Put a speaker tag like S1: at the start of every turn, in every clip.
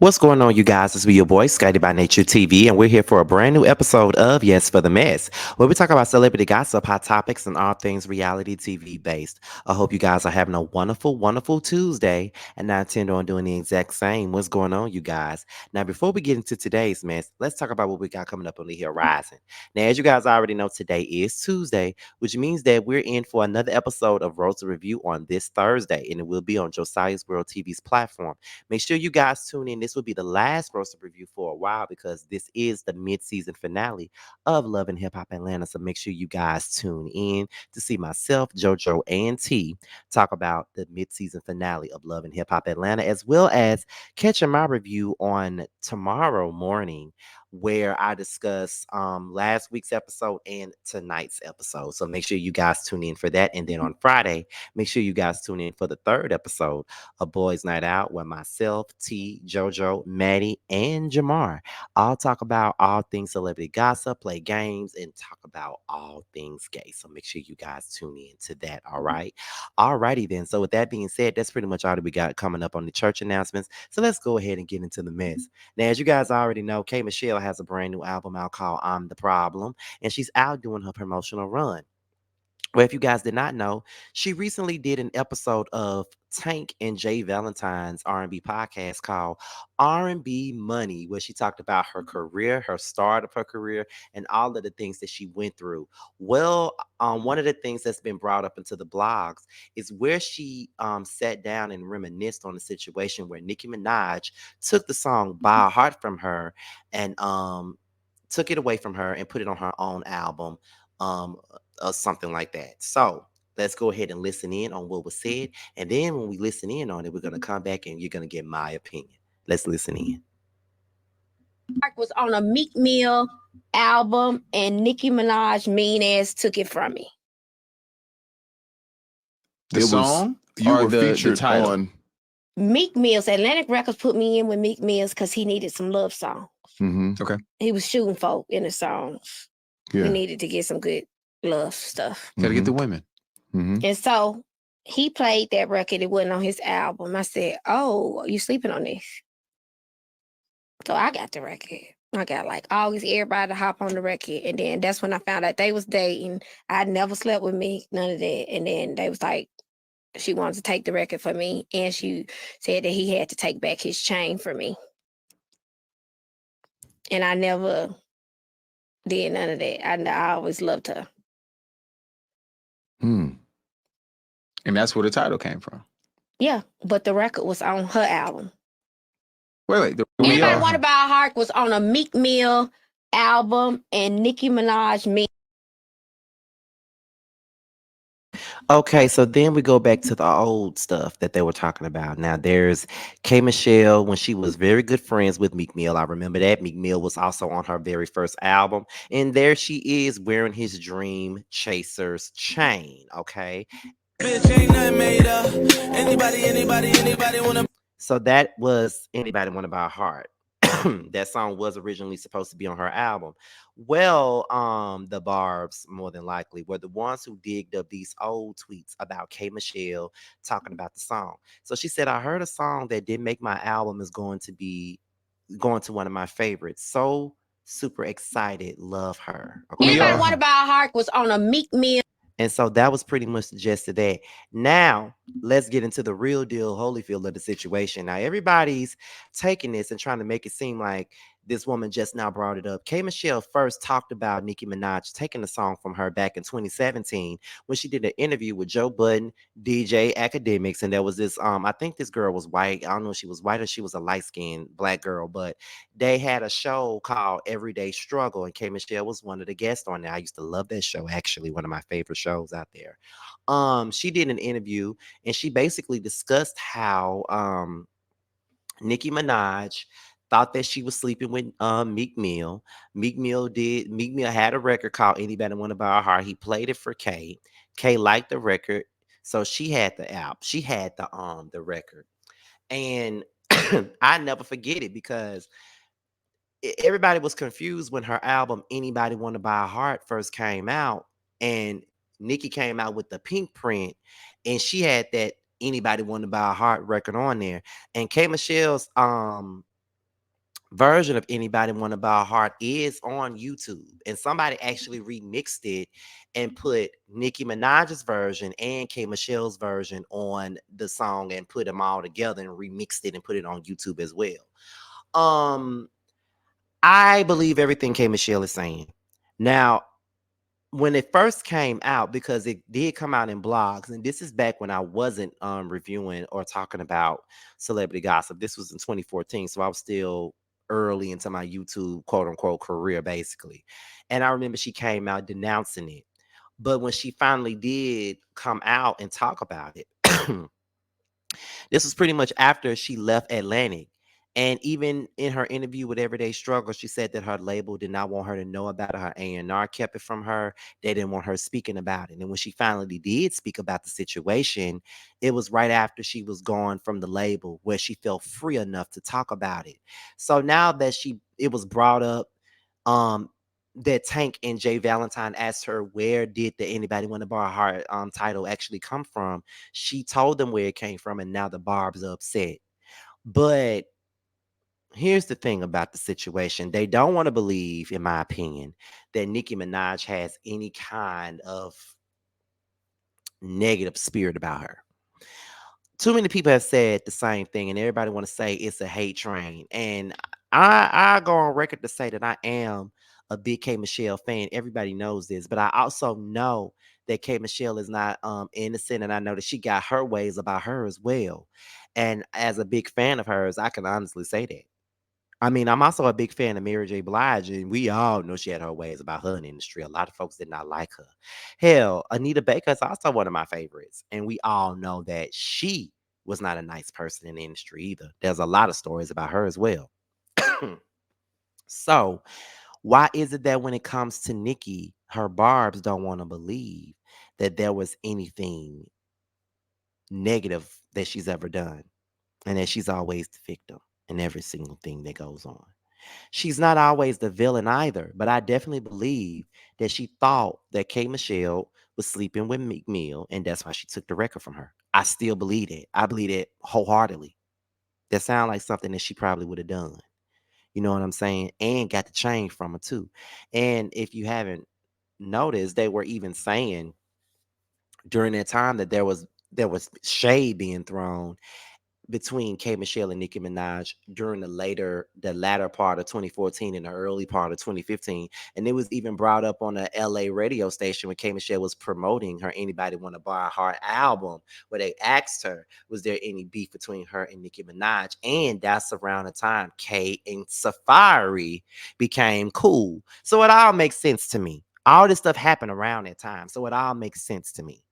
S1: What's going on, you guys? It's your boy, Scotty by Nature TV, and we're here for a brand new episode of Yes for the Mess, where we talk about celebrity gossip, hot topics, and all things reality TV based. I hope you guys are having a wonderful, wonderful Tuesday, and I intend on doing the exact same. What's going on, you guys? Now, before we get into today's mess, let's talk about what we got coming up on the horizon. Now, as you guys already know, today is Tuesday, which means that we're in for another episode of Rosa Review on this Thursday, and it will be on Josiah's World TV's platform. Make sure you guys tune in. This will be the last roster review for a while because this is the mid-season finale of Love and Hip Hop Atlanta. So make sure you guys tune in to see myself, JoJo, and T talk about the mid-season finale of Love and Hip Hop Atlanta, as well as catching my review on tomorrow morning, where I discuss last week's episode and tonight's episode. So make sure you guys tune in for that. And then on Friday, make sure you guys tune in for the third episode a boys' night out where myself, T, JoJo, Maddie, and Jamar all talk about all things celebrity gossip, play games, and talk about all things gay. So make sure you guys tune in to that. All right. All righty then. So with that being said, that's pretty much all that we got coming up on the church announcements. So let's go ahead and get into the mess. Now, as you guys already know, K Michelle has a brand new album out called I'm the Problem, and she's out doing her promotional run. Well, if you guys did not know, she recently did an episode of Tank and Jay Valentine's R&B podcast called R&B Money, where she talked about her career, her start of her career, and all of the things that she went through. Well, one of the things that's been brought up into the blogs is where she sat down and reminisced on the situation where Nicki Minaj took the song "By a Heart" from her and took it away from her and put it on her own album. Um, or something like that. So let's go ahead and listen in on what was said. And then when we listen in on it, we're going to come back and you're going to get my opinion. Let's listen in.
S2: Was on a Meek Mill album, and Nicki Minaj mean ass took it from me.
S3: The song you or were the title? On
S2: Meek Mill's Atlantic Records put me in with Meek Mill's because he needed some love songs.
S3: Okay.
S2: He was shooting folk in the songs.
S3: Yeah.
S2: We needed to get some good love stuff.
S3: Gotta get the women.
S2: And so he played that record. It wasn't on his album. I said, "Oh, you sleeping on this?" So I got the record. I got like August, everybody to hop on the record. And then that's when I found out they was dating. I never slept with me, none of that. And then they was like, she wanted to take the record for me. And she said that he had to take back his chain for me. And I never did none of that. I always loved her.
S3: And that's where the title came from.
S2: Yeah, but the record was on her album.
S3: Wait.
S2: Anybody Want About Heart was on a Meek Mill album, and Nicki Minaj me.
S1: Okay, so then we go back to the old stuff that they were talking about. Now, there's K Michelle when she was very good friends with Meek Mill. I remember that. Meek Mill was also on her very first album. And there she is wearing his Dream Chaser's chain. Okay. Bitch ain't nothing made up. Anybody wanna. So that was Anybody Want About Heart. That song was originally supposed to be on her album. Well, the Barbs more than likely were the ones who digged up these old tweets about K Michelle talking about the song. So she said, I heard a song that didn't make my album is going to be going to one of my favorites. So super excited, love her.
S2: Okay. Anybody Want About Heart was on a Meek Mill.
S1: And so that was pretty much the gist of that. Now, let's get into the real deal Holyfield of the situation. Now, everybody's taking this and trying to make it seem like this woman just now brought it up. K Michelle first talked about Nicki Minaj taking the song from her back in 2017 when she did an interview with Joe Budden, DJ Academics, and there was this I think this girl was white. I don't know if she was white or she was a light-skinned black girl, but they had a show called Everyday Struggle, and K Michelle was one of the guests on there. I used to love that show, actually, one of my favorite shows out there. She did an interview and she basically discussed how Nicki Minaj thought that she was sleeping with Meek Mill. Meek Mill had a record called Anybody Want to Buy a Heart. He played it for Kay. Kay liked the record. So she had the album. She had the record. And I never forget it because everybody was confused when her album Anybody Want to Buy a Heart first came out. And Nicki came out with the pink print and she had that Anybody Want to Buy a Heart record on there. And K Michelle's version of Anybody Wanna Buy a Heart is on YouTube. And somebody actually remixed it and put Nicki Minaj's version and K Michelle's version on the song and put them all together and remixed it and put it on YouTube as well. Um, I believe everything K Michelle is saying. Now, when it first came out, because it did come out in blogs, and this is back when I wasn't reviewing or talking about celebrity gossip. This was in 2014, so I was still early into my YouTube quote unquote career, basically. And I remember she came out denouncing it. But when she finally did come out and talk about it, this was pretty much after she left Atlantic. And even in her interview with Everyday Struggle, she said that her label did not want her to know about it. Her A&R kept it from her. They didn't want her speaking about it. And when she finally did speak about the situation, it was right after she was gone from the label, where she felt free enough to talk about it. So now that it was brought up, um, that Tank and Jay Valentine asked her, where did the Anybody Want to Borrow a Heart title actually come from? She told them where it came from, and now the Barb's are upset. But here's the thing about the situation. They don't want to believe, in my opinion, that Nicki Minaj has any kind of negative spirit about her. Too many people have said the same thing, and everybody want to say it's a hate train. And I go on record to say that I am a big K Michelle fan. Everybody knows this, but I also know that K Michelle is not innocent, and I know that she got her ways about her as well. And as a big fan of hers, I can honestly say that. I mean, I'm also a big fan of Mary J. Blige, and we all know she had her ways about her in the industry. A lot of folks did not like her. Hell, Anita Baker is also one of my favorites, and we all know that she was not a nice person in the industry either. There's a lot of stories about her as well. So, why is it that when it comes to Nicki, her barbs don't want to believe that there was anything negative that she's ever done, and that she's always the victim in every single thing that goes on? She's not always the villain either, but I definitely believe that she thought that K Michelle was sleeping with Meek Mill, and that's why she took the record from her. I still believe it. I believe it wholeheartedly. That sounds like something that she probably would have done. You know what I'm saying? And got the chain from her too. And if you haven't noticed, they were even saying during that time that there was shade being thrown between K Michelle and Nicki Minaj during the latter part of 2014 and the early part of 2015. And it was even brought up on a LA radio station when K Michelle was promoting her Anybody Wanna Buy a Heart album, where they asked her, was there any beef between her and Nicki Minaj? And that's around the time K and Safari became cool. So it all makes sense to me. All this stuff happened around that time. So it all makes sense to me.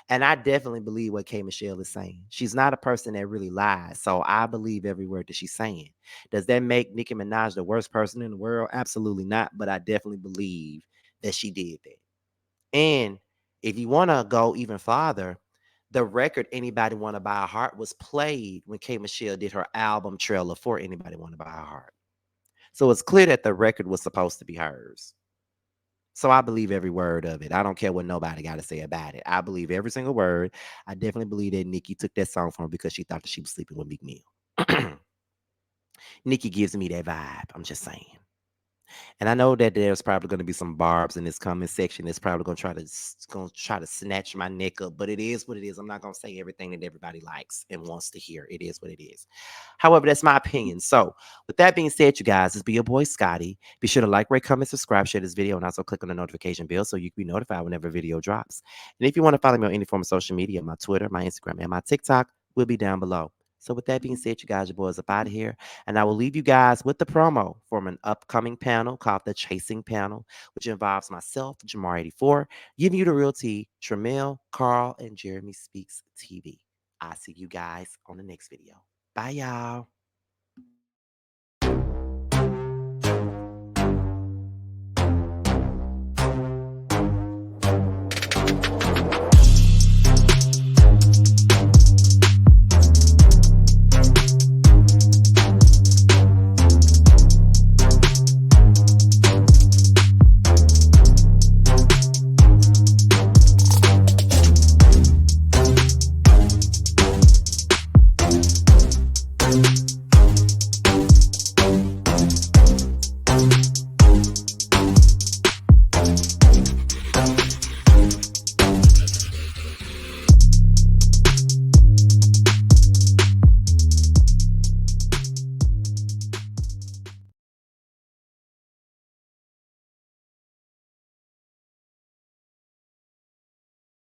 S1: And I definitely believe what K Michelle is saying. She's not a person that really lies. So I believe every word that she's saying. Does that make Nicki Minaj the worst person in the world? Absolutely not. But I definitely believe that she did that. And if you want to go even farther, the record Anybody Want to Buy a Heart was played when K Michelle did her album trailer for Anybody Want to Buy a Heart. So it's clear that the record was supposed to be hers. So I believe every word of it. I don't care what nobody got to say about it. I believe every single word. I definitely believe that Nicki took that song from her because she thought that she was sleeping with Meek Mill. Nicki gives me that vibe. I'm just saying. And I know that there's probably going to be some barbs in this comment section that's probably going to try to snatch my neck up, but it is what it is. I'm not going to say everything that everybody likes and wants to hear. It is what it is. However, that's my opinion. So, with that being said, you guys, it's be your boy Scotty. Be sure to like, rate, comment, subscribe, share this video, and also click on the notification bell so you can be notified whenever a video drops. And if you want to follow me on any form of social media, my Twitter, my Instagram, and my TikTok will be down below. So, with that being said, you guys, your boys up out of here. And I will leave you guys with the promo from an upcoming panel called the Chasing Panel, which involves myself, Jamar84, giving you the real tea, Tramel, Carl, and Jeremy Speaks TV. I'll see you guys on the next video. Bye, y'all.